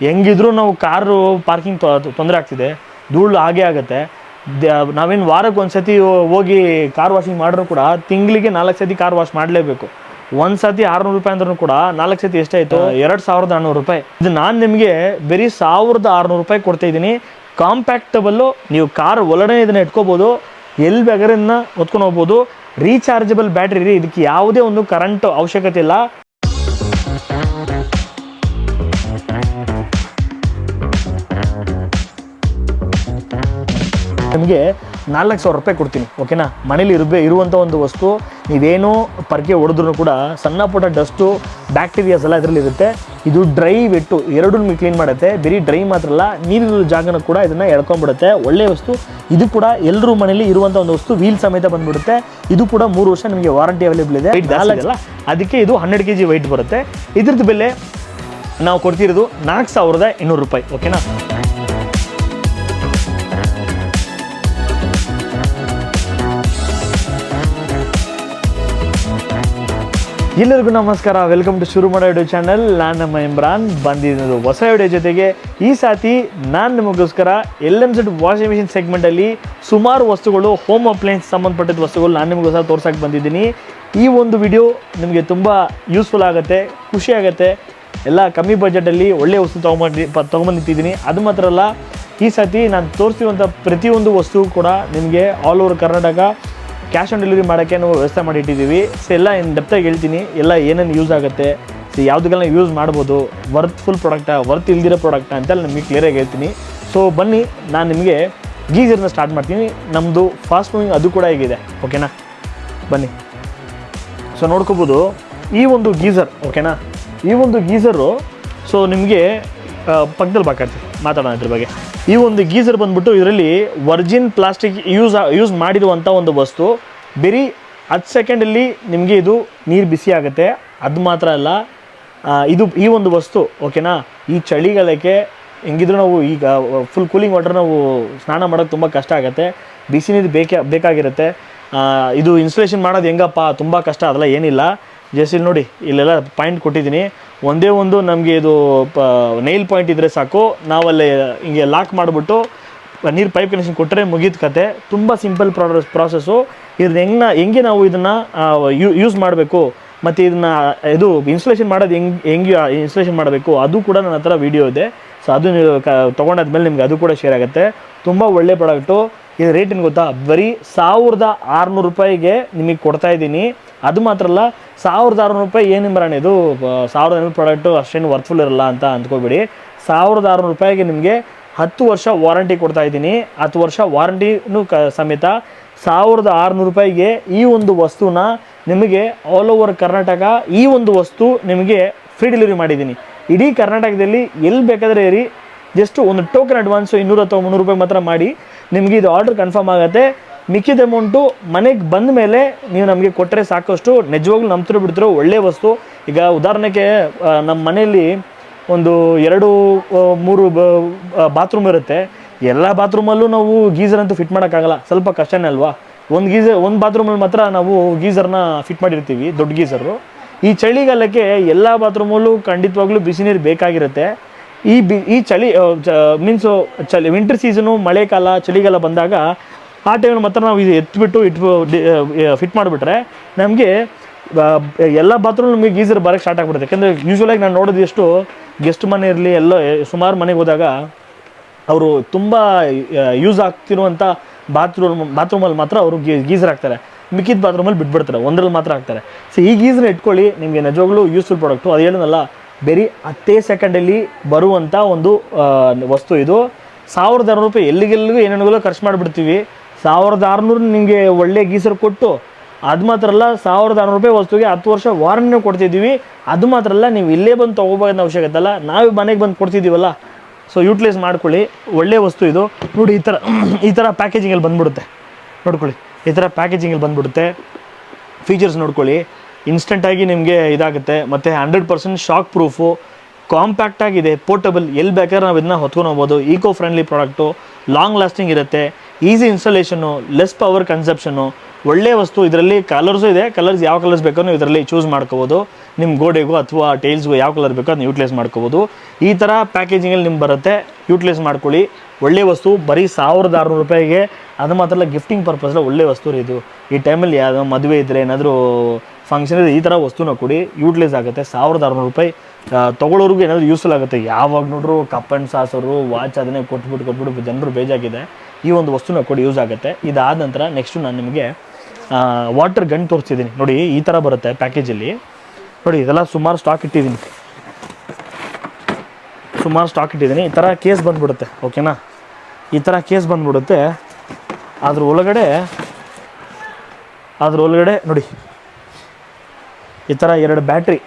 ಹೆಂಗಿದ್ರು ನಾವು car parking ತೊಂದರೆ ಆಗ್ತಿದೆ, ಧೂಳು ಹಾಗೆ ಆಗುತ್ತೆ. ನಾವೇನು ವಾರಕ್ಕೆ ಒಂದು ಸತಿ ಹೋಗಿ ಕಾರ್ ವಾಷಿಂಗ್ ಮಾಡಿದ್ರು ಕೂಡ ತಿಂಗಳಿಗೆ 4 ಸತಿ ಕಾರ್ ವಾಶ್ ಮಾಡಲೇಬೇಕು. ಒಂದು ಸತಿ 600 ರೂಪಾಯಿ ಅಂದ್ರೂ ಕೂಡ 4 ಸತಿ ಎಷ್ಟಾಯಿತು? 2400 ರೂಪಾಯಿ. ಇದು ನಾನು ನಿಮಗೆ ಬರೀ 1600 ರೂಪಾಯಿ ಕೊಡ್ತಾ ಇದ್ದೀನಿ. ಕಾಂಪ್ಯಾಕ್ಟಬಲ್ಲು, ನೀವು ಕಾರ್ ಒಳಗಡೆ ಇದನ್ನು ಇಟ್ಕೋಬೋದು, ಎಲ್ಲಿ ಬೇಕಾದ್ರೆ ಇದನ್ನ ಹೊತ್ಕೊಂಡು ಹೋಗ್ಬೋದು. ರೀಚಾರ್ಜಬಲ್ ಬ್ಯಾಟ್ರಿ ರೀ, ಇದಕ್ಕೆ ಯಾವುದೇ ಒಂದು ಕರೆಂಟ್ ಅವಶ್ಯಕತೆ ಇಲ್ಲ. ನಿಮಗೆ 4000 ರೂಪಾಯಿ ಕೊಡ್ತೀನಿ, ಓಕೆನಾ? ಮನೇಲಿ ಇರುವಂಥ ಒಂದು ವಸ್ತು, ನೀವೇನೋ ಪರ್ಕೆ ಹೊಡೆದ್ರೂ ಕೂಡ ಸಣ್ಣ ಪುಟ್ಟ ಡಸ್ಟು ಬ್ಯಾಕ್ಟೀರಿಯಾಸ್ ಎಲ್ಲ ಇದರಲ್ಲಿ ಇರುತ್ತೆ. ಇದು ಡ್ರೈ ವೆಟ್ಟು ಎರಡೂ ನಿಮಗೆ ಕ್ಲೀನ್ ಮಾಡುತ್ತೆ. ಬರೀ ಡ್ರೈ ಮಾತ್ರ ಅಲ್ಲ, ನೀರಿರೋ ಜಾಗನೂ ಕೂಡ ಇದನ್ನು ಎಳ್ಕೊಂಡ್ಬಿಡುತ್ತೆ. ಒಳ್ಳೆಯ ವಸ್ತು ಇದು ಕೂಡ. ಎಲ್ಲರೂ ಮನೇಲಿ ಇರುವಂಥ ಒಂದು ವಸ್ತು, ವೀಲ್ ಸಮೇತ ಬಂದ್ಬಿಡುತ್ತೆ. ಇದು ಕೂಡ 3 ವರ್ಷ ನಿಮಗೆ ವಾರಂಟಿ ಅವೈಲೇಬಲ್ ಇದೆ. ಅಲ್ಲ, ಅದಕ್ಕೆ ಇದು 100 kg ವೆಯ್ಟ್ ಬರುತ್ತೆ. ಇದ್ರದ್ದು ಬೆಲೆ ನಾವು ಕೊಡ್ತಿರೋದು 4200 ರೂಪಾಯಿ, ಓಕೆನಾ? ಎಲ್ಲರಿಗೂ ನಮಸ್ಕಾರ, ವೆಲ್ಕಮ್ ಟು ಶುರು ಮಾಡೋ ವಿಡಿಯೋ ಚಾನಲ್. ನಾನು ನಮ್ಮ ಇಮ್ರಾನ್ ಬಂದಿದ್ದು ಹೊಸ ವಿಡಿಯೋ ಜೊತೆಗೆ. ಈ ಸಾತಿ ನಾನು ನಿಮಗೋಸ್ಕರ LMZ ವಾಷಿಂಗ್ ಮಿಷಿನ್ ಸೆಗ್ಮೆಂಟಲ್ಲಿ ಸುಮಾರು ವಸ್ತುಗಳು, ಹೋಮ್ ಅಪ್ಲೈನ್ಸ್ ಸಂಬಂಧಪಟ್ಟಿದ್ದ ವಸ್ತುಗಳು ನಾನು ನಿಮಗೋಸ್ಕರ ತೋರ್ಸಕ್ಕೆ ಬಂದಿದ್ದೀನಿ. ಈ ಒಂದು ವಿಡಿಯೋ ನಿಮಗೆ ತುಂಬ ಯೂಸ್ಫುಲ್ ಆಗುತ್ತೆ, ಖುಷಿ ಆಗುತ್ತೆ. ಎಲ್ಲ ಕಮ್ಮಿ ಬಜೆಟಲ್ಲಿ ಒಳ್ಳೆಯ ವಸ್ತು ತೊಗೊಂಬಂದಿಟ್ಟಿದ್ದೀನಿ. ಅದು ಮಾತ್ರ ಅಲ್ಲ, ಈ ಸಾತಿ ನಾನು ತೋರಿಸಿರುವಂಥ ಪ್ರತಿಯೊಂದು ವಸ್ತು ಕೂಡ ನಿಮಗೆ all over Karnataka cash on delivery ಮಾಡೋಕ್ಕೆ ನಾವು ವ್ಯವಸ್ಥೆ ಮಾಡಿಟ್ಟಿದ್ದೀವಿ. ಸೊ ಎಲ್ಲ ಡೆಪ್ತಾಗಿ ಹೇಳ್ತೀನಿ, ಎಲ್ಲ ಏನೇನು ಯೂಸ್ ಆಗುತ್ತೆ, ಸೊ ಯಾವುದಕ್ಕೆಲ್ಲ ಯೂಸ್ ಮಾಡ್ಬೋದು, ವರ್ತ್ಫುಲ್ ಪ್ರಾಡಕ್ಟಾ, ವರ್ತ್ ಇಲ್ದಿರೋ ಪ್ರಾಡಕ್ಟಾ ಅಂತೆಲ್ಲ ನಿಮಗೆ ಕ್ಲಿಯರಾಗಿ ಹೇಳ್ತೀನಿ. ಸೊ ಬನ್ನಿ, ನಾನು ನಿಮಗೆ ಗೀಝರ್ನ ಸ್ಟಾರ್ಟ್ ಮಾಡ್ತೀನಿ. ನಮ್ಮದು ಫಾಸ್ಟ್ ಮೂವಿಂಗ್ ಅದು ಕೂಡ ಹೇಗಿದೆ, ಓಕೆನಾ? ಬನ್ನಿ. ಸೊ ನೋಡ್ಕೋಬೋದು ಈ ಒಂದು ಗೀಝರ್, ಓಕೆನಾ? ಈ ಒಂದು ಗೀಝರು ಸೊ ನಿಮಗೆ ಪಕ್ಕದಲ್ಲಿ ಮಾತಾಡೋಣ ಇದ್ರ ಬಗ್ಗೆ. ಈ ಒಂದು ಗೀಝರ್ ಬಂದ್ಬಿಟ್ಟು ಇದರಲ್ಲಿ ವರ್ಜಿನ್ ಪ್ಲಾಸ್ಟಿಕ್ ಯೂಸ್ ಮಾಡಿರುವಂಥ ಒಂದು ವಸ್ತು. ಬರೀ 10 ಸೆಕೆಂಡಲ್ಲಿ ನಿಮಗೆ ಇದು ನೀರು ಬಿಸಿ ಆಗುತ್ತೆ. ಅದು ಮಾತ್ರ ಅಲ್ಲ, ಈ ಒಂದು ವಸ್ತು, ಓಕೆನಾ? ಈ ಚಳಿಗಾಲಕ್ಕೆ ಹೆಂಗಿದ್ರು ನಾವು ಈಗ ಫುಲ್ ಕೂಲಿಂಗ್ ವಾಟರ್ ನಾವು ಸ್ನಾನ ಮಾಡೋಕ್ಕೆ ತುಂಬ ಕಷ್ಟ ಆಗುತ್ತೆ, ಬಿಸಿ ನೀರು ಬೇಕಾಗಿರುತ್ತೆ. ಇದು ಇನ್ಸ್ಟಾಲೇಷನ್ ಮಾಡೋದು ಹೆಂಗಪ್ಪ, ತುಂಬ ಕಷ್ಟ, ಅದೆಲ್ಲ ಏನಿಲ್ಲ. ಜಸ್ಟ್ ಇಲ್ಲಿ ನೋಡಿ, ಇಲ್ಲೆಲ್ಲ ಪಾಯಿಂಟ್ ಕೊಟ್ಟಿದ್ದೀನಿ. ಒಂದೇ ಒಂದು ನಮಗೆ ಇದು ನೈಲ್ ಪಾಯಿಂಟ್ ಇದ್ದರೆ ಸಾಕು, ನಾವಲ್ಲೇ ಹಿಂಗೆ ಲಾಕ್ ಮಾಡಿಬಿಟ್ಟು ನೀರು ಪೈಪ್ ಕನೆಕ್ಷನ್ ಕೊಟ್ಟರೆ ಮುಗಿದ ಕತೆ. ತುಂಬ ಸಿಂಪಲ್ ಪ್ರಾಸೆಸ್ಸು. ಇದನ್ನ ಹೆಂಗೆ ನಾವು ಇದನ್ನು ಯೂಸ್ ಮಾಡಬೇಕು ಮತ್ತು ಇದನ್ನು ಇನ್ಸ್ಟಾಲೇಷನ್ ಮಾಡೋದು ಹೆಂಗೆ ಇನ್ಸ್ಟಾಲೇಷನ್ ಮಾಡಬೇಕು ಅದು ಕೂಡ ನನ್ನ ಹತ್ರ ವೀಡಿಯೋ ಇದೆ. ಸೊ ಅದು ನೀವು ತೊಗೊಂಡಾದ್ಮೇಲೆ ನಿಮ್ಗೆ ಅದು ಕೂಡ ಶೇರ್ ಆಗುತ್ತೆ. ತುಂಬ ಒಳ್ಳೆ ಪ್ರಾಡಕ್ಟು. ಇದು ರೇಟ್ ಏನು ಗೊತ್ತಾ? ಬರೀ 1600 ರೂಪಾಯಿಗೆ ನಿಮಗೆ ಕೊಡ್ತಾಯಿದ್ದೀನಿ. ಅದು ಮಾತ್ರ ಅಲ್ಲ, 1600 ರೂಪಾಯಿ ಏನು ಬರೋಣ, ಇದು 1500 ಪ್ರಾಡಕ್ಟು ಅಷ್ಟೇನು ವರ್ತ್ಫುಲ್ ಇರಲ್ಲ ಅಂತ ಅಂದ್ಕೋಬೇಡಿ. 1600 ರೂಪಾಯಿಗೆ ನಿಮಗೆ 10 ವರ್ಷ ವಾರಂಟಿ ಕೊಡ್ತಾಯಿದ್ದೀನಿ. 10 ವರ್ಷ ವಾರಂಟಿನೂ ಸಮೇತ 1600 ರೂಪಾಯಿಗೆ ಈ ಒಂದು ವಸ್ತುನ ನಿಮಗೆ ಆಲ್ ಓವರ್ ಕರ್ನಾಟಕ ಈ ಒಂದು ವಸ್ತು ನಿಮಗೆ ಫ್ರೀ ಡೆಲಿವರಿ ಮಾಡಿದ್ದೀನಿ. ಇಡೀ ಕರ್ನಾಟಕದಲ್ಲಿ ಎಲ್ಲಿ ಬೇಕಾದರೆ ಇರಿ, ಜಸ್ಟ್ ಒಂದು ಟೋಕನ್ ಅಡ್ವಾನ್ಸು 200 ಅಥವಾ 300 ರೂಪಾಯಿ ಮಾತ್ರ ಮಾಡಿ ನಿಮಗೆ ಇದು ಆರ್ಡರ್ ಕನ್ಫರ್ಮ್ ಆಗುತ್ತೆ. ಮಿಕ್ಕಿದ ಅಮೌಂಟು ಮನೆಗೆ ಬಂದ ಮೇಲೆ ನೀವು ನಮಗೆ ಕೊಟ್ಟರೆ ಸಾಕಷ್ಟು. ನಿಜವಾಗ್ಲೂ ನಂಬ್ತಿರೋ ಬಿಡ್ತಿರೋ ಒಳ್ಳೆಯ ವಸ್ತು. ಈಗ ಉದಾಹರಣೆಗೆ ನಮ್ಮ ಮನೆಯಲ್ಲಿ ಒಂದು 2-3 ಬಾತ್ರೂಮ್ ಇರುತ್ತೆ. ಎಲ್ಲ ಬಾತ್ರೂಮಲ್ಲೂ ನಾವು ಗೀಝರ್ ಅಂತೂ ಫಿಟ್ ಮಾಡೋಕ್ಕಾಗಲ್ಲ, ಸ್ವಲ್ಪ ಕಷ್ಟನೇ ಅಲ್ವಾ? ಒಂದು ಬಾತ್ರೂಮಲ್ಲಿ ಮಾತ್ರ ನಾವು ಗೀಝರ್ನ ಫಿಟ್ ಮಾಡಿರ್ತೀವಿ, ದೊಡ್ಡ ಗೀಝರು. ಈ ಚಳಿಗಾಲಕ್ಕೆ ಎಲ್ಲ ಬಾತ್ರೂಮಲ್ಲೂ ಖಂಡಿತವಾಗ್ಲೂ ಬಿಸಿ ನೀರು ಬೇಕಾಗಿರುತ್ತೆ. ಈ ವಿಂಟರ್ ಸೀಸನು, ಮಳೆಗಾಲ, ಚಳಿಗಾಲ ಬಂದಾಗ ಆ ಟೈಮಲ್ಲಿ ಮಾತ್ರ ನಾವು ಇದು ಎತ್ಬಿಟ್ಟು ಫಿಟ್ ಮಾಡಿಬಿಟ್ರೆ ನಮಗೆ ಎಲ್ಲ ಬಾತ್ರೂಮ್ ನಮಗೆ ಗೀಝರ್ ಬರೋಕ್ಕೆ ಸ್ಟಾರ್ಟ್ ಆಗಿಬಿಡುತ್ತೆ. ಯಾಕೆಂದರೆ ಯೂಶ್ವಲಾಗಿ ನಾನು ನೋಡೋದು ಎಷ್ಟು ಗೆಸ್ಟ್ ಮನೆ ಇರಲಿ, ಸುಮಾರು ಮನೆಗೆ ಹೋದಾಗ ಅವರು ತುಂಬ ಯೂಸ್ ಆಗ್ತಿರುವಂಥ ಬಾತ್ರೂಮಲ್ಲಿ ಮಾತ್ರ ಅವರು ಗೀಝರ್ ಹಾಕ್ತಾರೆ, ಮಿಕ್ಕಿದ ಬಾತ್ರೂಮಲ್ಲಿ ಬಿಟ್ಬಿಡ್ತಾರೆ, ಒಂದರಲ್ಲಿ ಮಾತ್ರ ಹಾಕ್ತಾರೆ. ಸೊ ಈ ಗೀಝರ್ ಇಟ್ಕೊಳ್ಳಿ, ನಿಮಗೆ ನಿಜವಾಗ್ಲೂ ಯೂಸ್ಫುಲ್ ಪ್ರಾಡಕ್ಟು. ಅದು ಹೇಳೋದಲ್ಲ, ಬರೀ 10 ಸೆಕೆಂಡಲ್ಲಿ ಬರುವಂಥ ಒಂದು ವಸ್ತು ಇದು. 1600 ರೂಪಾಯಿ ಎಲ್ಲಿಗೆಲ್ಲಿಗೂ ಏನೇನಿಗೆಲ್ಲೋ ಖರ್ಚು ಮಾಡಿಬಿಡ್ತೀವಿ. 1600 ನಿಮಗೆ ಒಳ್ಳೆ ಗೀಸರ್ ಕೊಟ್ಟು, ಅದು ಮಾತ್ರ ಅಲ್ಲ, 1600 ರೂಪಾಯಿ ವಸ್ತುಗೆ 10 ವರ್ಷ ವಾರಂಟಿನೂ ಕೊಡ್ತಿದ್ದೀವಿ. ಅದು ಮಾತ್ರ ಅಲ್ಲ, ನೀವು ಇಲ್ಲೇ ಬಂದು ತೊಗೋಬೋದನ್ನ ಅವಶ್ಯಕತೆ ಅಲ್ಲ, ನಾವು ಮನೆಗೆ ಬಂದು ಕೊಡ್ತಿದ್ದೀವಲ್ಲ. ಸೊ ಯೂಟಿಲೈಸ್ ಮಾಡ್ಕೊಳ್ಳಿ, ಒಳ್ಳೆಯ ವಸ್ತು ಇದು. ನೋಡಿ, ಈ ಥರ ಪ್ಯಾಕೇಜಿಂಗಲ್ಲಿ ಬಂದುಬಿಡುತ್ತೆ. ನೋಡ್ಕೊಳ್ಳಿ, ಈ ಥರ ಪ್ಯಾಕೇಜಿಂಗಲ್ಲಿ ಬಂದುಬಿಡುತ್ತೆ. ಫೀಚರ್ಸ್ ನೋಡ್ಕೊಳ್ಳಿ, ಇನ್ಸ್ಟೆಂಟಾಗಿ ನಿಮಗೆ ಇದಾಗುತ್ತೆ. ಮತ್ತು 100% ಶಾಕ್ ಪ್ರೂಫು, ಕಾಂಪ್ಯಾಕ್ಟ್ ಆಗಿದೆ, ಪೋರ್ಟಬಲ್, ಎಲ್ಲಿ ಬೇಕಾದ್ರೆ ನಾವು ಇದನ್ನ ಹೊತ್ಕೊಂಡು ಹೋಗ್ಬೋದು. Eco friendly product, long lasting ಇರುತ್ತೆ, easy installation, less power consumption, ಒಳ್ಳೆಯ ವಸ್ತು. ಇದರಲ್ಲಿ ಕಲರ್ಸು ಇದೆ, ಕಲರ್ಸ್ ಯಾವ ಕಲರ್ಸ್ ಬೇಕೋ ನೀವು ಇದರಲ್ಲಿ ಚೂಸ್ ಮಾಡ್ಕೋಬೋದು. ನಿಮ್ಮ ಗೋಡೆಗೂ ಅಥವಾ ಟೈಲ್ಸ್ಗೂ ಯಾವ ಕಲರ್ ಬೇಕೋ ಅದನ್ನ ಯೂಟಿಲೈಸ್ ಮಾಡ್ಕೋಬೋದು. ಈ ಥರ ಪ್ಯಾಕೇಜಿಂಗಲ್ಲಿ ನಿಮ್ಗೆ ಬರುತ್ತೆ, ಯೂಟಿಲೈಸ್ ಮಾಡ್ಕೊಳ್ಳಿ. ಒಳ್ಳೆ ವಸ್ತು, ಬರೀ 1600 ರೂಪಾಯಿಗೆ. ಅದು ಮಾತ್ರ ಅಲ್ಲ, ಗಿಫ್ಟಿಂಗ್ ಪರ್ಪಸ್ಲ ಒಳ್ಳೆ ವಸ್ತು ರೀ ಇದು. ಈ ಟೈಮಲ್ಲಿ ಯಾವುದೋ ಮದುವೆ ಇದ್ದರೆ, ಏನಾದರೂ ಫಂಕ್ಷನ್ ಇದ್ದರೆ ಈ ಥರ ವಸ್ತುನ ಕೊಡಿ, ಯೂಟಿಲೈಸ್ ಆಗುತ್ತೆ. 1600 ರೂಪಾಯಿ ತೊಗೊಳೋರ್ಗೂ ಏನಾದರೂ ಯೂಸ್ಫುಲ್ ಆಗುತ್ತೆ. ಯಾವಾಗ ನೋಡ್ರು ಕಪ್ ಆ್ಯಂಡ್ ಸಾಸರು ವಾಚ್ ಅದನ್ನೇ ಕೊಟ್ಬಿಟ್ಟು ಜನರು ಬೇಜಾಗಿದೆ. ಈ ಒಂದು ವಸ್ತುನ ಕೊಡಿ, ಯೂಸ್ ಆಗುತ್ತೆ. ಇದಾದ ನಂತರ ನೆಕ್ಸ್ಟು ನಾನು ನಿಮಗೆ ವಾಟರ್ ಗನ್ ತೋರಿಸ್ತಿದ್ದೀನಿ ನೋಡಿ. ಈ ಥರ ಬರುತ್ತೆ ಪ್ಯಾಕೇಜಲ್ಲಿ ನೋಡಿ. ಇದೆಲ್ಲ ಸುಮಾರು ಸ್ಟಾಕ್ ಇಟ್ಟಿದ್ದೀನಿ. ಈ ಥರ ಕೇಸ್ ಬಂದುಬಿಡುತ್ತೆ, ಓಕೆನಾ. ಈ ಥರ ಕೇಸ್ ಬಂದುಬಿಡುತ್ತೆ. ಅದ್ರ ಒಳಗಡೆ ನೋಡಿ ಈ ಥರ 2 ಬ್ಯಾಟ್ರಿ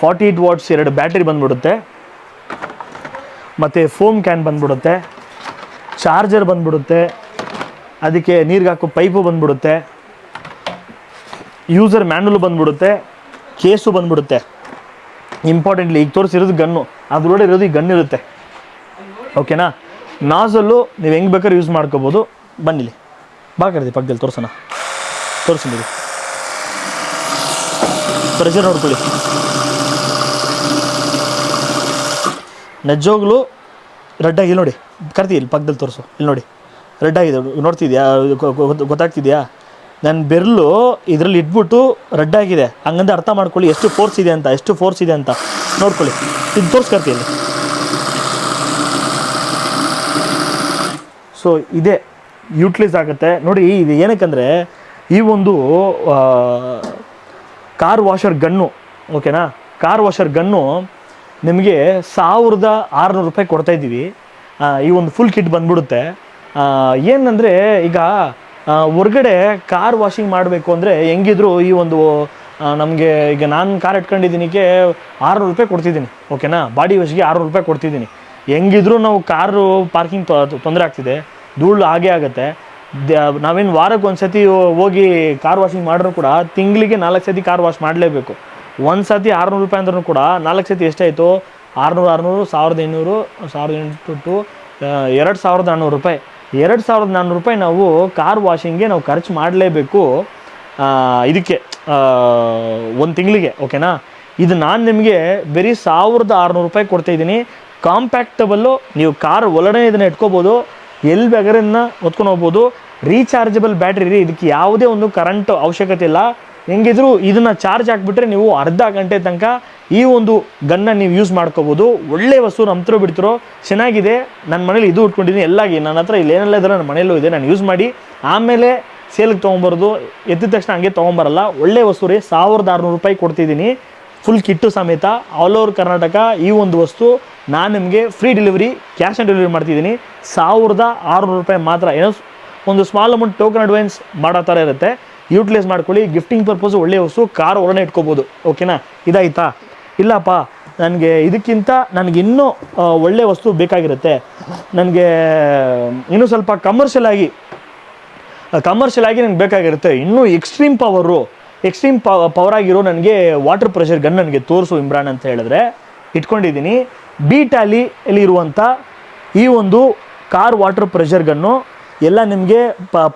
48 ವಾಟ್ಸ್ 2 ಬ್ಯಾಟ್ರಿ ಬಂದುಬಿಡುತ್ತೆ. ಮತ್ತು ಫೋಮ್ ಕ್ಯಾನ್ ಬಂದುಬಿಡುತ್ತೆ, ಚಾರ್ಜರ್ ಬಂದುಬಿಡುತ್ತೆ, ಅದಕ್ಕೆ ನೀರಿಗೆ ಹಾಕೋ ಪೈಪು ಬಂದುಬಿಡುತ್ತೆ, ಯೂಸರ್ ಮ್ಯಾನುಲು ಬಂದುಬಿಡುತ್ತೆ, ಕೇಸು ಬಂದುಬಿಡುತ್ತೆ. ಇಂಪಾರ್ಟೆಂಟ್ಲಿ ಈಗ ತೋರಿಸಿರೋದು ಗನ್ನು, ಅದರೊಳಗೆ ಇರೋದು ಈ ಗನ್ ಇರುತ್ತೆ, ಓಕೆನಾ. ನಾಸಲ್ಲು ನೀವು ಹೆಂಗೆ ಬೇಕಾದ್ರೂ ಯೂಸ್ ಮಾಡ್ಕೋಬೋದು. ಬನ್ನಿಲಿ ಕರೆದಿ ಪಕ್ಕದಲ್ಲಿ ತೋರಿಸಿ ನೀವು ಪ್ರೆಷರ್ ನೋಡ್ಕೊಳ್ಳಿ. ನಿಜವಾಗ್ಲೂ ರೆಡ್ ಆಗಿ ನೋಡಿ, ಕರ್ತಿ ಇಲ್ಲಿ ಪಕ್ಕದಲ್ಲಿ ತೋರಿಸು. ಇಲ್ಲಿ ನೋಡಿ ರೆಡ್ ಆಗಿದೆ, ನೋಡ್ತಿದ್ಯಾ? ಗೊತ್ತಾಗ್ತಿದ್ಯಾ? ನನ್ನ ಬೆರಳು ಇದರಲ್ಲಿ ಇಟ್ಬಿಟ್ಟು ರೆಡ್ ಆಗಿದೆ, ಹಂಗಂದ್ರೆ ಅರ್ಥ ಮಾಡ್ಕೊಳ್ಳಿ ಎಷ್ಟು ಫೋರ್ಸ್ ಇದೆ ಅಂತ ನೋಡ್ಕೊಳ್ಳಿ. ಇದು ತೋರಿಸ್ಕರ್ತೀನಿ. ಸೊ ಇದೇ ಯೂಟಿಲೈಸ್ ಆಗುತ್ತೆ ನೋಡಿ. ಇದು ಏನಕ್ಕಂದರೆ ಈ ಒಂದು ಕಾರ್ ವಾಷರ್ ಗನ್ನು, ಓಕೆನಾ. ಕಾರ್ ವಾಷರ್ ಗನ್ನು ನಿಮಗೆ 1600 ರೂಪಾಯಿ ಕೊಡ್ತಾಯಿದ್ದೀವಿ. ಈ ಒಂದು ಫುಲ್ ಕಿಟ್ ಬಂದ್ಬಿಡುತ್ತೆ. ಏನಂದರೆ ಈಗ ಹೊರ್ಗಡೆ ಕಾರ್ ವಾಷಿಂಗ್ ಮಾಡಬೇಕು ಅಂದರೆ ಹೆಂಗಿದ್ರು ಈ ಒಂದು ನಮಗೆ ಈಗ ನಾನು ಕಾರ್ ಇಟ್ಕೊಂಡಿದ್ದೀನಿಗೆ 600 ರೂಪಾಯಿ ಕೊಡ್ತಿದ್ದೀನಿ, ಓಕೆನಾ. ಬಾಡಿ ವಾಶ್ಗೆ 600 ರೂಪಾಯಿ ಕೊಡ್ತಿದ್ದೀನಿ. ಹೆಂಗಿದ್ರು ನಾವು ಕಾರು ಪಾರ್ಕಿಂಗ್ ತೊಂದರೆ ಆಗ್ತಿದೆ, ಧೂಳು ಹಾಗೇ ಆಗುತ್ತೆ. ನಾವೇನು ವಾರಕ್ಕೆ ಒಂದು ಸತಿ ಹೋಗಿ ಕಾರ್ ವಾಷಿಂಗ್ ಮಾಡಿದ್ರು ಕೂಡ ತಿಂಗಳಿಗೆ 4 ಸತಿ ಕಾರ್ ವಾಶ್ ಮಾಡಲೇಬೇಕು. ಒಂದು ಸತಿ 600 ರೂಪಾಯಿ ಅಂದ್ರೂ ಕೂಡ 4 ಸತಿ ಎಷ್ಟಾಯಿತು? 600 1800 1800 ಟು 2400 ರೂಪಾಯಿ. 2400 ರೂಪಾಯಿ ನಾವು ಕಾರ್ ವಾಷಿಂಗ್ಗೆ ನಾವು ಖರ್ಚು ಮಾಡಲೇಬೇಕು ಇದಕ್ಕೆ ಒಂದು ತಿಂಗಳಿಗೆ, ಓಕೆನಾ. ಇದು ನಾನು ನಿಮಗೆ ಬರೀ 1600 ರೂಪಾಯಿ ಕೊಡ್ತಾಯಿದ್ದೀನಿ. ಕಾಂಪ್ಯಾಕ್ಟಬಲ್ಲು, ನೀವು ಕಾರ್ ಒಳಗಡೆ ಇದನ್ನು ಇಟ್ಕೋಬೋದು, ಎಲ್ಲಿ ಬೇಕಾದ್ರೆ ಹೊತ್ಕೊಂಡು ಹೋಗ್ಬೋದು. ರೀಚಾರ್ಜಬಲ್ ಬ್ಯಾಟ್ರಿ ರೀ, ಇದಕ್ಕೆ ಯಾವುದೇ ಒಂದು ಕರೆಂಟ್ ಅವಶ್ಯಕತೆ ಇಲ್ಲ. ಹೆಂಗಿದ್ರು ಇದನ್ನು ಚಾರ್ಜ್ ಹಾಕ್ಬಿಟ್ರೆ ನೀವು ಅರ್ಧ ಗಂಟೆ ತನಕ ಈ ಒಂದು ಗನ್ನ ನೀವು ಯೂಸ್ ಮಾಡ್ಕೋಬೋದು. ಒಳ್ಳೆ ವಸ್ತು, ನಂಬ್ತಿರೋ ಬಿಡ್ತಿರೋ ಚೆನ್ನಾಗಿದೆ. ನನ್ನ ಮನೇಲಿ ಇದು ಉಟ್ಕೊಂಡಿದ್ದೀನಿ, ಎಲ್ಲಾಗಿ ನನ್ನ ಹತ್ರ ಇಲ್ಲೇನೆಲ್ಲ ಇದ್ರೆ ನನ್ನ ಮನೆಯಲ್ಲೂ ಇದೆ. ನಾನು ಯೂಸ್ ಮಾಡಿ ಆಮೇಲೆ ಸೇಲ್ಗೆ ತೊಗೊಂಬರೋದು, ಎದ್ದ ತಕ್ಷಣ ಹಂಗೆ ತೊಗೊಂಬರಲ್ಲ. ಒಳ್ಳೆ ವಸ್ತು ರೀ. 1600 ರೂಪಾಯಿ ಕೊಡ್ತಿದ್ದೀನಿ, ಫುಲ್ ಕಿಟ್ಟು ಸಮೇತ, ಆಲ್ ಓವರ್ ಕರ್ನಾಟಕ. ಈ ಒಂದು ವಸ್ತು ನಾನು ನಿಮಗೆ free delivery, cash on delivery ಮಾಡ್ತಿದ್ದೀನಿ. 1600 ರೂಪಾಯಿ ಮಾತ್ರ. ಏನೋ ಒಂದು ಸ್ಮಾಲ್ ಅಮೌಂಟ್ ಟೋಕನ್ ಅಡ್ವಾನ್ಸ್ ಮಾಡೋ ಥರ ಇರುತ್ತೆ, ಯೂಟಿಲೈಸ್ ಮಾಡ್ಕೊಳ್ಳಿ. ಗಿಫ್ಟಿಂಗ್ ಪರ್ಪಸು ಒಳ್ಳೆ ವಸ್ತು, ಕಾರ್ ಒಳಗಡೆ ಇಟ್ಕೋಬೋದು, ಓಕೆನಾ. ಇದಾಯ್ತಾ? ಇಲ್ಲಪ್ಪ ನನಗೆ ಇದಕ್ಕಿಂತ ನನಗೆ ಇನ್ನೂ ಒಳ್ಳೆ ವಸ್ತು ಬೇಕಾಗಿರುತ್ತೆ, ನನಗೆ ಇನ್ನೂ ಸ್ವಲ್ಪ ಕಮರ್ಷಿಯಲ್ ಆಗಿ ನನಗೆ ಬೇಕಾಗಿರುತ್ತೆ, ಇನ್ನೂ ಎಕ್ಸ್ಟ್ರೀಮ್ ಪವರ್ ಆಗಿರೋ ನನಗೆ ವಾಟರ್ ಪ್ರೆಷರ್ ಗನ್ ನನಗೆ ತೋರಿಸು ಇಮ್ರಾನ್ ಅಂತ ಹೇಳಿದ್ರೆ ಇಟ್ಕೊಂಡಿದ್ದೀನಿ. ಬೀಟಾಲಿಯಲ್ಲಿ ಇರುವಂಥ ಈ ಒಂದು ಕಾರ್ ವಾಟರ್ ಪ್ರೆಷರ್ ಗನ್ನು ಎಲ್ಲ ನಿಮಗೆ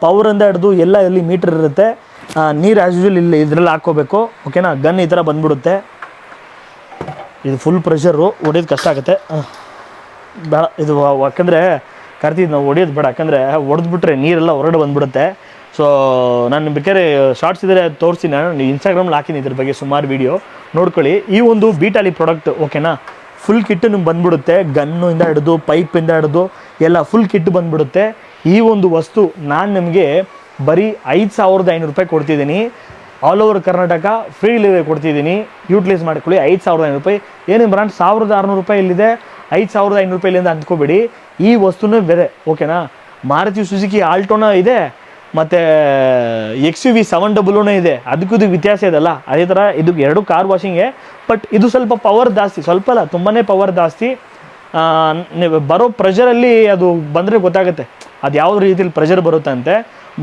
ಪವರಿಂದ ಹಿಡಿದು ಎಲ್ಲ ಎಲ್ಲಿ ಮೀಟರ್ ಇರುತ್ತೆ. ನೀರು ಆ್ಯಸ್ ಯೂಶುವಲ್ ಇಲ್ಲಿ ಇದರಲ್ಲಿ ಹಾಕ್ಕೋಬೇಕು, ಓಕೆನಾ. ಗನ್ ಈ ಥರ ಬಂದ್ಬಿಡುತ್ತೆ. ಇದು ಫುಲ್ ಪ್ರೆಷರು, ಹೊಡಿಯೋದು ಕಷ್ಟ ಆಗುತ್ತೆ ಬೇಡ ಇದು, ಯಾಕಂದರೆ ಕರ್ತಿದ್ದು ನಾವು ಹೊಡಿಯೋದು ಬೇಡ, ಯಾಕಂದರೆ ಹೊಡೆದ್ಬಿಟ್ರೆ ನೀರೆಲ್ಲ ಹೊರಗಡೆ ಬಂದುಬಿಡುತ್ತೆ. ಸೊ ನಾನು ಬೇಕಾದ್ರೆ ಶಾರ್ಟ್ಸ್ ಇದ್ದರೆ ತೋರಿಸಿ, ನಾನು ಇನ್ಸ್ಟಾಗ್ರಾಮಲ್ಲಿ ಹಾಕಿನಿ ಇದ್ರ ಬಗ್ಗೆ ಸುಮಾರು ವೀಡಿಯೋ ನೋಡ್ಕೊಳ್ಳಿ. ಈ ಒಂದು ಬೀಟಾಲಿ ಪ್ರಾಡಕ್ಟ್, ಓಕೆನಾ. ಫುಲ್ ಕಿಟ್ಟು ನಿಮ್ಗೆ ಬಂದುಬಿಡುತ್ತೆ, ಗನ್ನಿಂದ ಹಿಡಿದು ಪೈಪಿಂದ ಹಿಡಿದು ಎಲ್ಲ ಫುಲ್ ಕಿಟ್ಟು ಬಂದುಬಿಡುತ್ತೆ. ಈ ಒಂದು ವಸ್ತು ನಾನು ನಿಮಗೆ ಬರೀ 5500 ರೂಪಾಯಿ ಕೊಡ್ತಿದ್ದೀನಿ. All over Karnataka free delivery ಕೊಡ್ತಿದ್ದೀನಿ, ಯೂಟಿಲೈಸ್ ಮಾಡ್ಕೊಳ್ಳಿ. 5500 ರೂಪಾಯಿ ಏನು ಬ್ರಾಂಡ್ 1600 ರೂಪಾಯಿ ಇಲ್ಲಿದೆ, 5500 ರೂಪಾಯಿ ಇಲ್ಲಿಂದ ಅಂದ್ಕೋಬೇಡಿ. ಈ ವಸ್ತುನೂ ಬೇರೆ, ಓಕೆನಾ. ಮಾರುತಿ ಸುಜುಕಿ ಆಲ್ಟೋನ ಇದೆ, ಮತ್ತು XUV 700 ಇದೆ, ಅದಕ್ಕೂ ಇದು ವ್ಯತ್ಯಾಸ ಇದೆಲ್ಲ. ಅದೇ ಥರ ಇದು 2 ಕಾರ್ ವಾಷಿಂಗೇ, ಬಟ್ ಇದು ಸ್ವಲ್ಪ ಪವರ್ ಜಾಸ್ತಿ, ಸ್ವಲ್ಪ ಅಲ್ಲ ತುಂಬಾ ಪವರ್ ಜಾಸ್ತಿ. ನೀವು ಬರೋ ಪ್ರೆಷರಲ್ಲಿ ಅದು ಬಂದರೆ ಗೊತ್ತಾಗುತ್ತೆ ಅದು ಯಾವ ರೀತಿಯಲ್ಲಿ ಪ್ರೆಷರ್ ಬರುತ್ತೆ ಅಂತೆ.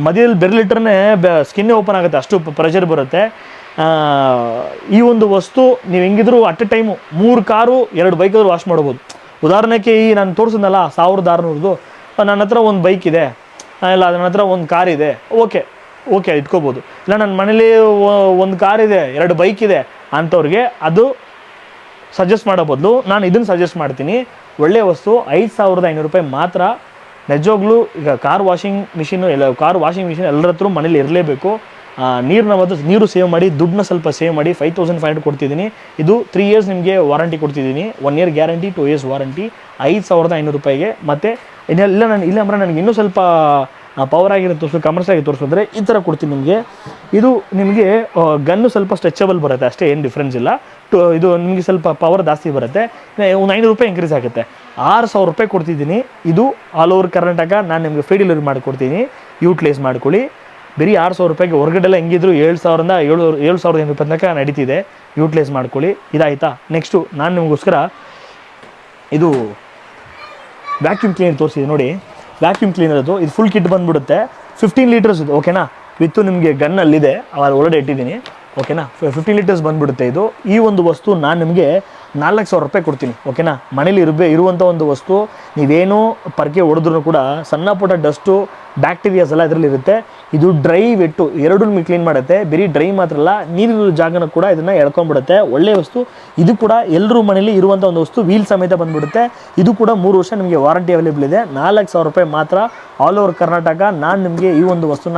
ಮಧ್ಯದಲ್ಲಿ ಬೆರಳಿಟ್ರೆ ಸ್ಕಿನ್ನೇ ಓಪನ್ ಆಗುತ್ತೆ, ಅಷ್ಟು ಪ್ರೆಷರ್ ಬರುತ್ತೆ. ಈ ಒಂದು ವಸ್ತು ನೀವು ಹೆಂಗಿದ್ರು ಅಟ್ ಎ ಟೈಮು 3 ಕಾರು 2 ಬೈಕಾದ್ರು ವಾಶ್ ಮಾಡ್ಬೋದು. ಉದಾಹರಣೆಗೆ ಈ ನಾನು ತೋರಿಸಿದ್ನಲ್ಲ 1600, ನನ್ನ ಹತ್ರ ಒಂದು ಬೈಕ್ ಇದೆ, ಇಲ್ಲ ನನ್ನ ಹತ್ರ ಒಂದು ಕಾರ್ ಇದೆ, ಓಕೆ ಓಕೆ ಇಟ್ಕೋಬೋದು. ಇಲ್ಲ ನನ್ನ ಮನೇಲಿ ಒಂದು ಕಾರ್ ಇದೆ, 2 ಬೈಕ್ ಇದೆ ಅಂಥವ್ರಿಗೆ ಅದು ಸಜೆಸ್ಟ್ ಮಾಡೋ ಬದಲು ನಾನು ಇದನ್ನು ಸಜೆಸ್ಟ್ ಮಾಡ್ತೀನಿ. ಒಳ್ಳೆಯ ವಸ್ತು, 5,500 ರೂಪಾಯಿ ಮಾತ್ರ. ನಿಜವಾಗ್ಲೂ ಈಗ ಕಾರ್ ವಾಷಿಂಗ್ ಮಿಷಿನ್ ಎಲ್ಲರ ಹತ್ರ ಮನೇಲಿ ಇರಲೇಬೇಕು. ನೀರು ಸೇವ್ ಮಾಡಿ, ದುಡ್ಡನ್ನ ಸ್ವಲ್ಪ ಸೇವ್ ಮಾಡಿ. 5,500 ಕೊಡ್ತಿದ್ದೀನಿ. ಇದು 3 ಇಯರ್ಸ್ ನಿಮಗೆ ವಾರಂಟಿ ಕೊಡ್ತಿದ್ದೀನಿ. 1 ಇಯರ್ ಗ್ಯಾರಂಟಿ, 2 ಇಯರ್ಸ್ ವಾರಂಟಿ, 5,500 ರೂಪಾಯಿಗೆ. ಮತ್ತು ಇಲ್ಲ ಅಂದ್ರೆ ನನಗೆ ಇನ್ನೂ ಸ್ವಲ್ಪ ಪವರ್ ಆಗಿರೋ ತೋರಿಸು, ಕಮರ್ಷಿಯಲ್ ಆಗಿ ತೋರಿಸಿದ್ರೆ ಈ ಥರ ಕೊಡ್ತೀನಿ ನಿಮಗೆ. ಇದು ನಿಮಗೆ ಗನ್ನು ಸ್ವಲ್ಪ ಸ್ಟ್ರೆಚಬಲ್ ಬರುತ್ತೆ ಅಷ್ಟೇ, ಏನು ಡಿಫ್ರೆನ್ಸ್ ಇಲ್ಲ. ಇದು ನಿಮಗೆ ಸ್ವಲ್ಪ ಪವರ್ ಜಾಸ್ತಿ ಬರುತ್ತೆ. ಒಂದು 500 ರೂಪಾಯಿ ಇಂಕ್ರೀಸ್ ಆಗುತ್ತೆ. 6,000 ರೂಪಾಯಿ ಕೊಡ್ತಿದ್ದೀನಿ. ಇದು ಆಲ್ ಓವರ್ ಕರ್ನಾಟಕ ನಾನು ನಿಮಗೆ ಫ್ರೀ ಡೆಲಿವರಿ ಮಾಡಿಕೊಡ್ತೀನಿ. ಯೂಟಿಲೈಸ್ ಮಾಡ್ಕೊಳ್ಳಿ. ಬರೀ 6,000 ರೂಪಾಯಿಗೆ. ಹೊರಗಡೆಲ್ಲ ಹೆಂಗಿದ್ರು 7,800 ರೂಪಾಯಿ ತನಕ ನಡೀತಿದೆ. ಯೂಟಿಲೈಸ್ ಮಾಡ್ಕೊಳ್ಳಿ. ಇದಾಯಿತಾ? ನೆಕ್ಸ್ಟು ನಾನು ನಿಮಗೋಸ್ಕರ ಇದು ವ್ಯಾಕ್ಯೂಮ್ ಕ್ಲೀನರ್ ತೋರಿಸಿದೆ ನೋಡಿ. ವ್ಯಾಕ್ಯೂಮ್ ಕ್ಲೀನರ್ ಇದು ಫುಲ್ ಕಿಟ್ ಬಂದುಬಿಡುತ್ತೆ. 15 ಲೀಟರ್ಸ್ ಇದು, ಓಕೆನಾ? ವಿತ್ತು ನಿಮಗೆ ಗನ್ನಲ್ಲಿದೆ, ಅವಾಗ ಒಳಗಡೆ ಇಟ್ಟಿದ್ದೀನಿ, ಓಕೆನಾ? 15 ಲೀಟರ್ಸ್ ಬಂದುಬಿಡುತ್ತೆ ಇದು. ಈ ಒಂದು ವಸ್ತು ನಾನು ನಿಮಗೆ 4,000 ರೂಪಾಯಿ ಕೊಡ್ತೀನಿ, ಓಕೆನಾ? ಮನೇಲಿ ಇರುವಂಥ ಒಂದು ವಸ್ತು. ನೀವೇನು ಪರ್ಕೆ ಹೊಡೆದ್ರೂ ಕೂಡ ಸಣ್ಣ ಪುಟ್ಟ ಡಸ್ಟು, ಬ್ಯಾಕ್ಟೀರಿಯಾಸ್ ಎಲ್ಲ ಇದರಲ್ಲಿ ಇರುತ್ತೆ. ಇದು ಡ್ರೈ ವೆಟ್ಟು ಎರಡೂ ನಿಮಗೆ ಕ್ಲೀನ್ ಮಾಡುತ್ತೆ. ಬರೀ ಡ್ರೈ ಮಾತ್ರ ಅಲ್ಲ, ನೀರಿರೋ ಜಾಗನ ಕೂಡ ಇದನ್ನು ಎಳ್ಕೊಂಡ್ಬಿಡುತ್ತೆ. ಒಳ್ಳೆಯ ವಸ್ತು ಇದು ಕೂಡ. ಎಲ್ಲರೂ ಮನೇಲಿ ಇರುವಂಥ ಒಂದು ವಸ್ತು, ವೀಲ್ ಸಮೇತ ಬಂದುಬಿಡುತ್ತೆ. ಇದು ಕೂಡ 3 ವರ್ಷ ನಿಮಗೆ ವಾರಂಟಿ ಅವೈಲೇಬಲ್ ಇದೆ. 4,000 ರೂಪಾಯಿ ಮಾತ್ರ. ಆಲ್ ಓವರ್ ಕರ್ನಾಟಕ ನಾನು ನಿಮಗೆ ಈ ಒಂದು ವಸ್ತುನ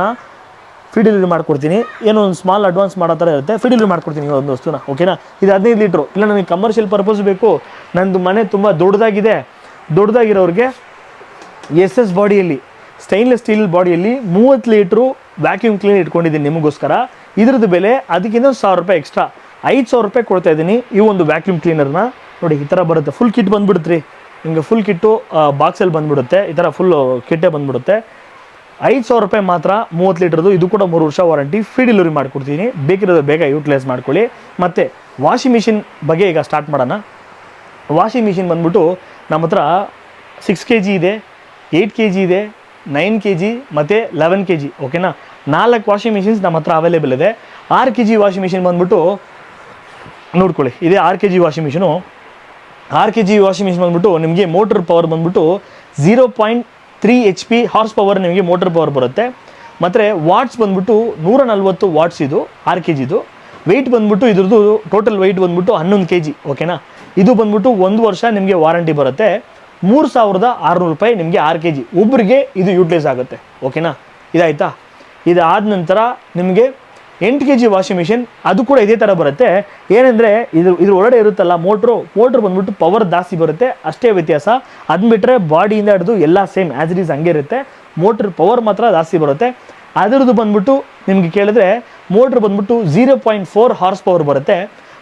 ಫ್ರೀ ಡೆಲಿವರಿ ಮಾಡ್ಕೊಡ್ತೀನಿ. ಏನೋ ಒಂದು ಸ್ಮಾಲ್ ಅಡ್ವಾನ್ಸ್ ಮಾಡೋ ಥರ ಇರುತ್ತೆ, ಫ್ರೀ ಡೆಲಿವರಿ ಮಾಡ್ಕೊಡ್ತೀನಿ ಈ ಒಂದು ವಸ್ತುನ, ಓಕೆನಾ? ಇದು 15 ಲೀಟ್ರು. ಇಲ್ಲ ನನಗೆ ಕಮರ್ಷಿಯಲ್ ಪರ್ಪಸ್ ಬೇಕು, ನಂದು ಮನೆ ತುಂಬ ದೊಡ್ಡದಾಗಿರೋರಿಗೆ SS ಬಾಡಿಯಲ್ಲಿ, ಸ್ಟೈನ್ಲೆಸ್ ಸ್ಟೀಲ್ ಬಾಡಿಯಲ್ಲಿ 30 ಲೀಟ್ರು ವ್ಯಾಕ್ಯೂಮ್ ಕ್ಲೀನರ್ ಇಟ್ಕೊಂಡಿದ್ದೀನಿ ನಿಮಗೋಸ್ಕರ. ಇದ್ರದ್ದು ಬೆಲೆ ಅದಕ್ಕಿಂತ 1,000 ರೂಪಾಯಿ ಎಕ್ಸ್ಟ್ರಾ, 5,000 ರೂಪಾಯಿ ಕೊಡ್ತಾ ಇದ್ದೀನಿ ಈ ಒಂದು ವ್ಯಾಕ್ಯೂಮ್ ಕ್ಲೀನರ್ನ. ನೋಡಿ ಈ ಥರ ಬರುತ್ತೆ. ಫುಲ್ ಕಿಟ್ ಬಂದುಬಿಡುತ್ತೆ ನಿಮಗೆ. ಫುಲ್ ಕಿಟ್ಟು ಬಾಕ್ಸಲ್ಲಿ ಬಂದುಬಿಡುತ್ತೆ. ಈ ಥರ ಫುಲ್ ಕಿಟ್ಟೇ ಬಂದುಬಿಡುತ್ತೆ. 5,000 ರೂಪಾಯಿ ಮಾತ್ರ. 30 ಲೀಟರ್ದು. ಇದು ಕೂಡ 3 ವರ್ಷ ವಾರಂಟಿ. ಫ್ರೀ ಡೆಲಿವರಿ ಮಾಡ್ಕೊಡ್ತೀನಿ. ಬೇಕಿರೋದು ಬೇಗ ಯೂಟಿಲೈಸ್ ಮಾಡ್ಕೊಳ್ಳಿ. ಮತ್ತು ವಾಷಿಂಗ್ ಮಿಷಿನ್ ಬಗ್ಗೆ ಈಗ ಸ್ಟಾರ್ಟ್ ಮಾಡೋಣ. ವಾಷಿಂಗ್ ಮಿಷಿನ್ ಬಂದ್ಬಿಟ್ಟು ನಮ್ಮ ಹತ್ರ 6 kg ಇದೆ, 8 kg ಇದೆ, 9 kg ಮತ್ತು 11 kg, ಓಕೆನಾ? 4 ವಾಷಿಂಗ್ ಮಿಷಿನ್ಸ್ ನಮ್ಮ ಹತ್ರ ಅವೈಲೇಬಲ್ ಇದೆ. 6 kg ವಾಷಿಂಗ್ ಮಿಷಿನ್ ಬಂದ್ಬಿಟ್ಟು ನೋಡ್ಕೊಳ್ಳಿ. ಇದೇ 6 kg washing machine. 6 kg washing machine ಬಂದ್ಬಿಟ್ಟು ನಿಮಗೆ ಮೋಟರ್ ಪವರ್ ಬಂದ್ಬಿಟ್ಟು 0.3 HP ಹಾರ್ಸ್ ಪವರ್ ನಿಮಗೆ ಮೋಟರ್ ಪವರ್ ಬರುತ್ತೆ. ಮತ್ತು ವಾಟ್ಸ್ ಬಂದ್ಬಿಟ್ಟು 140 ವಾಟ್ಸ್ ಇದು 6 kgದು. ವೆಯ್ಟ್ ಬಂದ್ಬಿಟ್ಟು ಇದ್ರದ್ದು ಟೋಟಲ್ ವೆಯ್ಟ್ ಬಂದ್ಬಿಟ್ಟು 11 kg, ಓಕೆನಾ? ಇದು ಬಂದ್ಬಿಟ್ಟು 1 ವರ್ಷ ನಿಮಗೆ ವಾರಂಟಿ ಬರುತ್ತೆ. 3,600 ರೂಪಾಯಿ ನಿಮಗೆ 6 kg ಒಬ್ಬರಿಗೆ ಇದು ಯೂಟಿಲೈಸ್ ಆಗುತ್ತೆ, ಓಕೆನಾ? ಇದಾಯಿತಾ? ಇದಾದ ನಂತರ ನಿಮಗೆ 8 kg ವಾಷಿಂಗ್ ಮಿಷಿನ್, ಅದು ಕೂಡ ಇದೇ ಥರ ಬರುತ್ತೆ. ಏನಂದರೆ ಇದ್ರ ಒಳಗಡೆ ಇರುತ್ತಲ್ಲ ಮೋಟ್ರು ಬಂದ್ಬಿಟ್ಟು ಪವರ್ ಜಾಸ್ತಿ ಬರುತ್ತೆ, ಅಷ್ಟೇ ವ್ಯತ್ಯಾಸ. ಅದನ್ನ ಬಿಟ್ಟರೆ ಬಾಡಿಯಿಂದ ಹಿಡಿದು ಎಲ್ಲ ಸೇಮ್ ಆ್ಯಸ್ ಇಟ್ ಈಸ್ ಹಂಗೆ ಇರುತ್ತೆ. ಮೋಟ್ರ್ ಪವರ್ ಮಾತ್ರ ಜಾಸ್ತಿ ಬರುತ್ತೆ. ಅದರದ್ದು ಬಂದ್ಬಿಟ್ಟು ನಿಮಗೆ ಕೇಳಿದ್ರೆ ಮೋಟ್ರ್ ಬಂದ್ಬಿಟ್ಟು 0.4 ಹಾರ್ಸ್ ಪವರ್ ಬರುತ್ತೆ.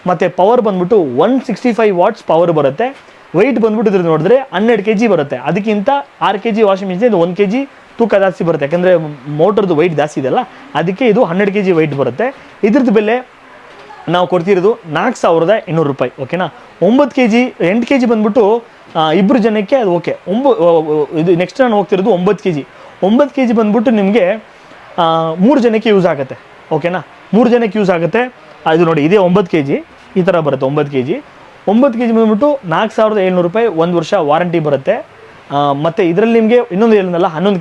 ಮತ್ತು ಪವರ್ ಬಂದ್ಬಿಟ್ಟು 165 ವಾಟ್ಸ್ ಪವರ್ ಬರುತ್ತೆ. ವೆಯ್ಟ್ ಬಂದ್ಬಿಟ್ಟು ಇದ್ರ ನೋಡಿದ್ರೆ 12 kg ಬರುತ್ತೆ. ಅದಕ್ಕಿಂತ 6 kg ವಾಷಿಂಗ್ ಮಿಷಿನ್ ಇದು 1 kg ತೂಕ ಜಾಸ್ತಿ ಬರುತ್ತೆ. ಯಾಕಂದರೆ ಮೋಟ್ರದ್ದು ವೆಯ್ಟ್ ಜಾಸ್ತಿ ಇದೆಯಲ್ಲ, ಅದಕ್ಕೆ ಇದು 12 kg ವೆಯ್ಟ್ ಬರುತ್ತೆ. ಇದ್ರದ್ದು ಬೆಲೆ ನಾವು ಕೊಡ್ತಿರೋದು 4,800 ರೂಪಾಯಿ, ಓಕೆನಾ? 9 kg 8 kg ಬಂದ್ಬಿಟ್ಟು 2 ಜನಕ್ಕೆ ಅದು ಓಕೆ. ಇದು ನೆಕ್ಸ್ಟ್ ನಾನು ಹೋಗ್ತಿರೋದು 9 kg. 9 kg ಬಂದ್ಬಿಟ್ಟು ನಿಮಗೆ 3 ಜನಕ್ಕೆ ಯೂಸ್ ಆಗುತ್ತೆ, ಓಕೆನಾ? 3 ಜನಕ್ಕೆ ಯೂಸ್ ಆಗುತ್ತೆ. ಇದು ನೋಡಿ, ಇದೇ 9 kg ಈ ಥರ ಬರುತ್ತೆ. 9 kg ಬಂದ್ಬಿಟ್ಟು 4,700 ರೂಪಾಯಿ 1 ವರ್ಷ ವಾರಂಟಿ ಬರುತ್ತೆ. ಮತ್ತು ಇದರಲ್ಲಿ ನಿಮಗೆ ಇನ್ನೊಂದು ಹೇಳಿದ್ನಲ್ಲ 11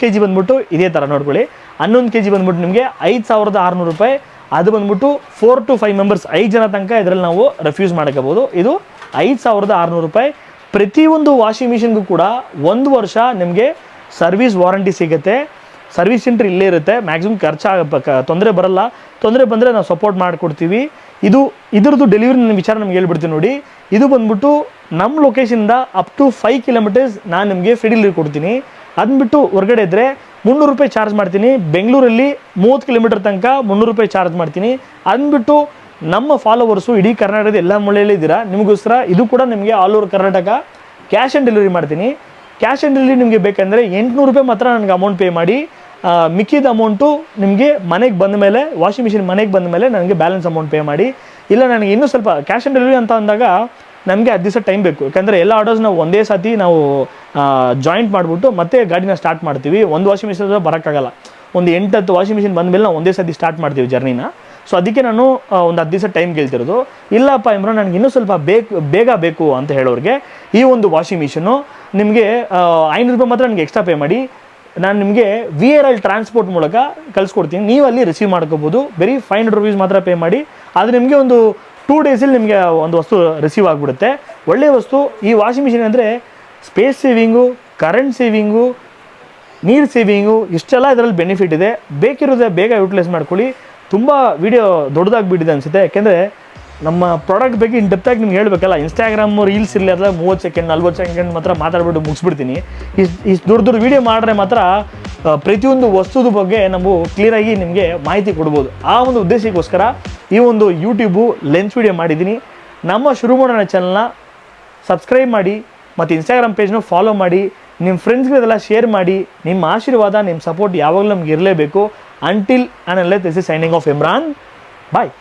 kg ಬಂದ್ಬಿಟ್ಟು ಇದೇ ಥರ ನೋಡ್ಕೊಳ್ಳಿ. 11 kg ಬಂದ್ಬಿಟ್ಟು ನಿಮಗೆ 5,600 ರೂಪಾಯಿ. ಅದು ಬಂದ್ಬಿಟ್ಟು 4 to 5 ಮೆಂಬರ್ಸ್, 5 ಜನ ತನಕ ಇದರಲ್ಲಿ ನಾವು ರೆಫ್ಯೂಸ್ ಮಾಡ್ಕೋಬೋದು. ಇದು 5,600 ರೂಪಾಯಿ. ಪ್ರತಿಯೊಂದು ವಾಷಿಂಗ್ ಮಿಷಿನ್ಗೂ ಕೂಡ 1 ವರ್ಷ ನಿಮಗೆ ಸರ್ವಿಸ್ ವಾರಂಟಿ ಸಿಗುತ್ತೆ. ಸರ್ವಿಸ್ ಸೆಂಟ್ರ್ ಇಲ್ಲೇ ಇರುತ್ತೆ. ಮ್ಯಾಕ್ಸಿಮಮ್ ತೊಂದರೆ ಬರಲ್ಲ. ತೊಂದರೆ ಬಂದರೆ ನಾವು ಸಪೋರ್ಟ್ ಮಾಡಿಕೊಡ್ತೀವಿ. ಇದ್ರದ್ದು ಡೆಲಿವರಿ ವಿಚಾರ ನಮ್ಗೆ ಹೇಳ್ಬಿಡ್ತೀನಿ ನೋಡಿ. ಇದು ಬಂದ್ಬಿಟ್ಟು ನಮ್ಮ ಲೊಕೇಶನಿಂದ ಅಪ್ ಟು 5 ಕಿಲೋಮೀಟರ್ಸ್ ನಾನು ನಿಮಗೆ ಫ್ರೀ ಡೆಲಿವರಿ ಕೊಡ್ತೀನಿ. ಅದನ್ಬಿಟ್ಟು ಹೊರಗಡೆ ಇದ್ದರೆ 300 ರೂಪಾಯಿ ಚಾರ್ಜ್ ಮಾಡ್ತೀನಿ. ಬೆಂಗಳೂರಲ್ಲಿ 30 ಕಿಲೋಮೀಟರ್ ತನಕ 300 ರೂಪಾಯಿ ಚಾರ್ಜ್ ಮಾಡ್ತೀನಿ. ಅದನ್ಬಿಟ್ಟು ನಮ್ಮ ಫಾಲೋವರ್ಸು ಇಡೀ ಕರ್ನಾಟಕದ ಎಲ್ಲ ಮೂಲೆಯಲ್ಲಿ ಇದ್ದೀರಾ, ನಿಮಗೋಸ್ಕರ ಇದು ಕೂಡ ನಿಮಗೆ all over Karnataka cash on delivery ಮಾಡ್ತೀನಿ. ಕ್ಯಾಶ್ ಆನ್ ಡೆಲಿವರಿ ನಿಮಗೆ ಬೇಕಂದರೆ 800 ರೂಪಾಯಿ ಮಾತ್ರ ನನಗೆ ಅಮೌಂಟ್ ಪೇ ಮಾಡಿ. ಮಿಕ್ಕಿದ ಅಮೌಂಟು ನಿಮಗೆ ಮನೆಗೆ ಬಂದ ಮೇಲೆ, ವಾಷಿಂಗ್ ಮಿಷಿನ್ ಮನೆಗೆ ಬಂದ ಮೇಲೆ ನನಗೆ ಬ್ಯಾಲೆನ್ಸ್ ಅಮೌಂಟ್ ಪೇ ಮಾಡಿ. ಇಲ್ಲ ನನಗೆ ಇನ್ನೂ ಸ್ವಲ್ಪ ಕ್ಯಾಶ್ ಆನ್ ಡೆಲಿವರಿ ಅಂತ ಅಂದಾಗ ನಮಗೆ 10 ದಿವಸ ಟೈಮ್ ಬೇಕು. ಯಾಕಂದರೆ ಎಲ್ಲ ಆರ್ಡರ್ಸ್ ನಾವು ಒಂದೇ ಸತಿ ನಾವು ಜಾಯಿಂಟ್ ಮಾಡಿಬಿಟ್ಟು ಮತ್ತೆ ಗಾಡಿನ ಸ್ಟಾರ್ಟ್ ಮಾಡ್ತೀವಿ. ಒಂದು ವಾಷಿಂಗ್ ಮಿಷಿನ್ ಬರೋಕ್ಕಾಗಲ್ಲ. ಒಂದು 8-10 ವಾಷಿಂಗ್ ಮಿಷಿನ್ ಬಂದಮೇಲೆ ನಾವು ಒಂದೇ ಸತಿ ಸ್ಟಾರ್ಟ್ ಮಾಡ್ತೀವಿ ಜರ್ನಿನ. ಸೊ ಅದಕ್ಕೆ ನಾನು ಒಂದು 10 ದಿವಸ ಟೈಮ್ ಕೇಳ್ತಿರೋದು. ಇಲ್ಲಪ್ಪ ಇಮ್ರಾನ್ ನನಗೆ ಇನ್ನೂ ಸ್ವಲ್ಪ ಬೇಗ ಬೇಕು ಅಂತ ಹೇಳೋರಿಗೆ ಈ ಒಂದು ವಾಷಿಂಗ್ ಮಿಷಿನ್ನು ನಿಮಗೆ 500 ರೂಪಾಯಿ ಮಾತ್ರ ನನಗೆ ಎಕ್ಸ್ಟ್ರಾ ಪೇ ಮಾಡಿ. ನಾನು ನಿಮಗೆ VRL ಟ್ರಾನ್ಸ್ಪೋರ್ಟ್ ಮೂಲಕ ಕಳಿಸ್ಕೊಡ್ತೀನಿ, ನೀವು ಅಲ್ಲಿ ರಿಸೀವ್ ಮಾಡ್ಕೋಬೋದು. ಬರೀ ₹500 ಮಾತ್ರ ಪೇ ಮಾಡಿ, ಅದು ನಿಮಗೆ ಒಂದು 2 ಡೇಸಲ್ಲಿ ನಿಮಗೆ ಒಂದು ವಸ್ತು ರಿಸೀವ್ ಆಗಿಬಿಡುತ್ತೆ. ಒಳ್ಳೆಯ ವಸ್ತು. ಈ ವಾಷಿಂಗ್ ಮಿಷಿನ್ ಅಂದರೆ ಸ್ಪೇಸ್ ಸೇವಿಂಗು, ಕರೆಂಟ್ ಸೇವಿಂಗು, ನೀರು ಸೇವಿಂಗು, ಇಷ್ಟೆಲ್ಲ ಇದರಲ್ಲಿ ಬೆನಿಫಿಟ್ ಇದೆ. ಬೇಕಿರೋದೇ ಬೇಗ ಯೂಟಿಲೈಸ್ ಮಾಡ್ಕೊಳ್ಳಿ. ತುಂಬ ವಿಡಿಯೋ ದೊಡ್ಡದಾಗಿಬಿಟ್ಟಿದೆ ಅನಿಸುತ್ತೆ, ಯಾಕೆಂದರೆ ನಮ್ಮ ಪ್ರಾಡಕ್ಟ್ ಬಗ್ಗೆ ಇನ್ ಡೆಪ್ತಾಗಿ ನಿಮ್ಗೆ ಹೇಳಬೇಕಲ್ಲ. ಇನ್ಸ್ಟಾಗ್ರಾಮ್ ರೀಲ್ಸ್ ಇರಲಿ ಅದ್ರ 30 ಸೆಕೆಂಡ್ 40 ಸೆಕೆಂಡ್ ಮಾತ್ರ ಮಾತಾಡ್ಬಿಟ್ಟು ಮುಗಿಸ್ಬಿಡ್ತೀನಿ. ಇಷ್ಟು ದೊಡ್ಡ ವೀಡಿಯೋ ಮಾಡಿದ್ರೆ ಮಾತ್ರ ಪ್ರತಿಯೊಂದು ವಸ್ತುದ ಬಗ್ಗೆ ನಾವು ಕ್ಲಿಯರಾಗಿ ನಿಮಗೆ ಮಾಹಿತಿ ಕೊಡ್ಬೋದು. ಆ ಒಂದು ಉದ್ದೇಶಕ್ಕೋಸ್ಕರ ಈ ಒಂದು ಯೂಟ್ಯೂಬು ಲೆನ್ಸ್ ವೀಡಿಯೋ ಮಾಡಿದ್ದೀನಿ. ನಮ್ಮ ಶುರು ಮಾಡೋಣ ಚಾನಲ್ನ ಸಬ್ಸ್ಕ್ರೈಬ್ ಮಾಡಿ ಮತ್ತು ಇನ್ಸ್ಟಾಗ್ರಾಮ್ ಪೇಜ್ನ ಫಾಲೋ ಮಾಡಿ, ನಿಮ್ಮ ಫ್ರೆಂಡ್ಸ್ಗಳಿಗೆಲ್ಲ ಶೇರ್ ಮಾಡಿ. ನಿಮ್ಮ ಆಶೀರ್ವಾದ, ನಿಮ್ಮ ಸಪೋರ್ಟ್ ಯಾವಾಗಲೂ ನಮ್ಗೆ ಇರಲೇಬೇಕು. Until and this is signing off Imran. Bye.